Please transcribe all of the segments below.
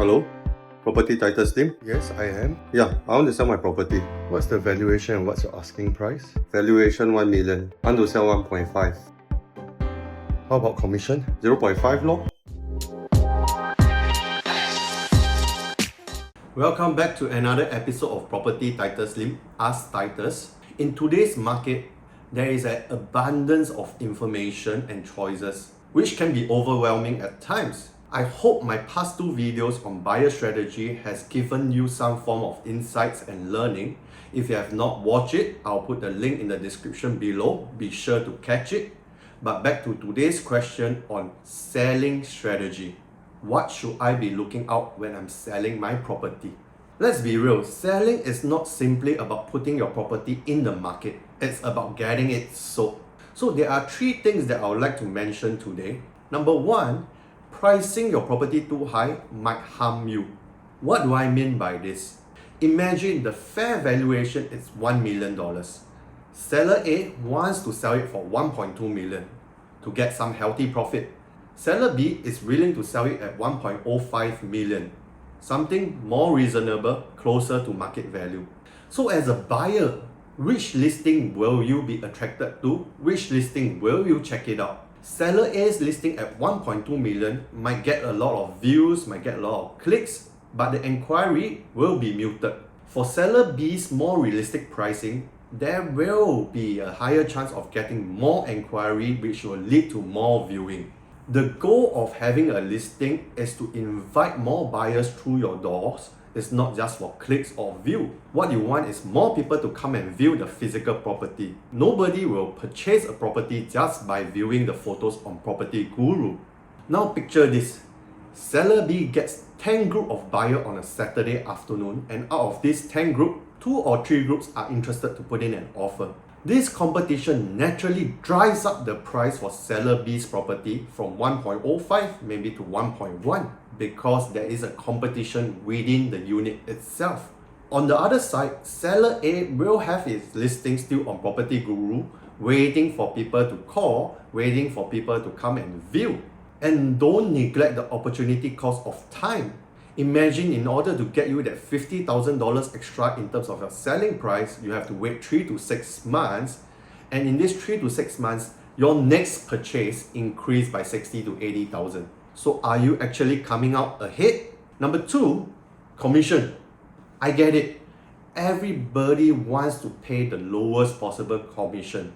Hello? Property Titus team? Yes, I am. Yeah, I want to sell my property. What's the valuation and what's your asking price? Valuation 1 million. I want to sell 1.5. How about commission? 0.5 lor. Welcome back to another episode of Property Titus Lim, Ask Titus. In today's market, there is an abundance of information and choices, which can be overwhelming at times. I hope my past two videos on buyer strategy has given you some form of insights and learning. If you have not watched it, I'll put the link in the description below. Be sure to catch it. But back to today's question on selling strategy. What should I be looking out when I'm selling my property? Let's be real, selling is not simply about putting your property in the market. It's about getting it sold. So there are three things that I would like to mention today. Number one, pricing your property too high might harm you. What do I mean by this? Imagine the fair valuation is $1 million. Seller A wants to sell it for 1.2 million to get some healthy profit. Seller B is willing to sell it at 1.05 million, something more reasonable, closer to market value. So as a buyer, which listing will you be attracted to? Which listing will you check it out? Seller A's listing at 1.2 million might get a lot of views, might get a lot of clicks, but the inquiry will be muted. For Seller B's more realistic pricing, there will be a higher chance of getting more inquiry, which will lead to more viewing. The goal of having a listing is to invite more buyers through your doors. It's not just for clicks or view. What you want is more people to come and view the physical property. Nobody will purchase a property just by viewing the photos on Property Guru. Now picture this. Seller B gets 10 group of buyers on a Saturday afternoon, and out of these 10 group, 2 or 3 groups are interested to put in an offer. This competition naturally drives up the price for Seller B's property from 1.05 maybe to 1.1 because there is a competition within the unit itself. On the other side, Seller A will have its listing still on Property Guru, waiting for people to call, waiting for people to come and view. And don't neglect the opportunity cost of time. Imagine in order to get you that $50,000 extra in terms of your selling price, you have to wait 3 to 6 months. And in these 3 to 6 months, your next purchase increased by 60 to 80,000. So are you actually coming out ahead? Number two, commission. I get it. Everybody wants to pay the lowest possible commission.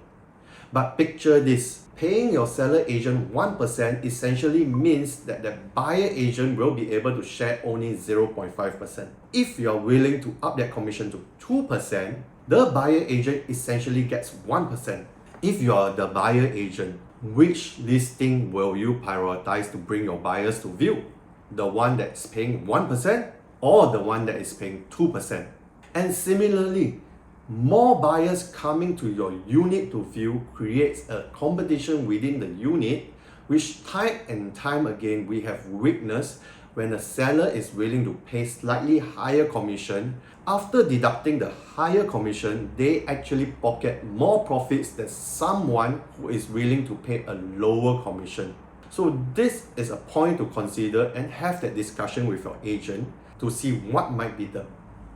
But picture this. Paying your seller agent 1% essentially means that the buyer agent will be able to share only 0.5%. If you're willing to up that commission to 2%, the buyer agent essentially gets 1%. If you're the buyer agent, which listing will you prioritize to bring your buyers to view? The one that's paying 1% or the one that is paying 2%? And similarly, more buyers coming to your unit to view creates a competition within the unit, which time and time again we have witnessed when a seller is willing to pay slightly higher commission. After deducting the higher commission, they actually pocket more profits than someone who is willing to pay a lower commission. So this is a point to consider and have that discussion with your agent to see what might be the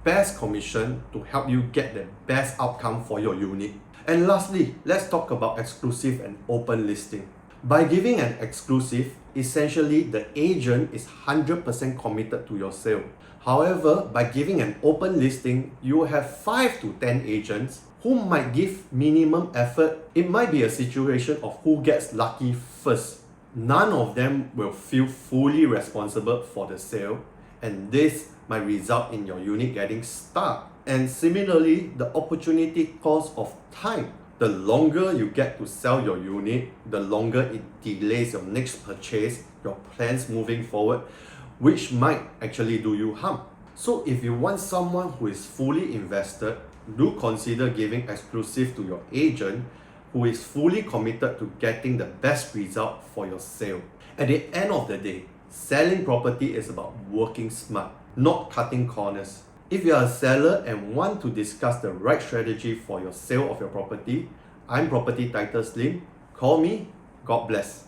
best commission to help you get the best outcome for your unit. And lastly, let's talk about exclusive and open listing. By giving an exclusive, essentially the agent is 100% committed to your sale. However, by giving an open listing, you have 5 to 10 agents who might give minimum effort. It might be a situation of who gets lucky first. None of them will feel fully responsible for the sale, and this might result in your unit getting stuck. And similarly, the opportunity cost of time. The longer you get to sell your unit, the longer it delays your next purchase, your plans moving forward, which might actually do you harm. So if you want someone who is fully invested, do consider giving exclusive to your agent who is fully committed to getting the best result for your sale. At the end of the day, selling property is about working smart, not cutting corners. If you are a seller and want to discuss the right strategy for your sale of your property, I'm Property Titus Lim. Call me. God bless.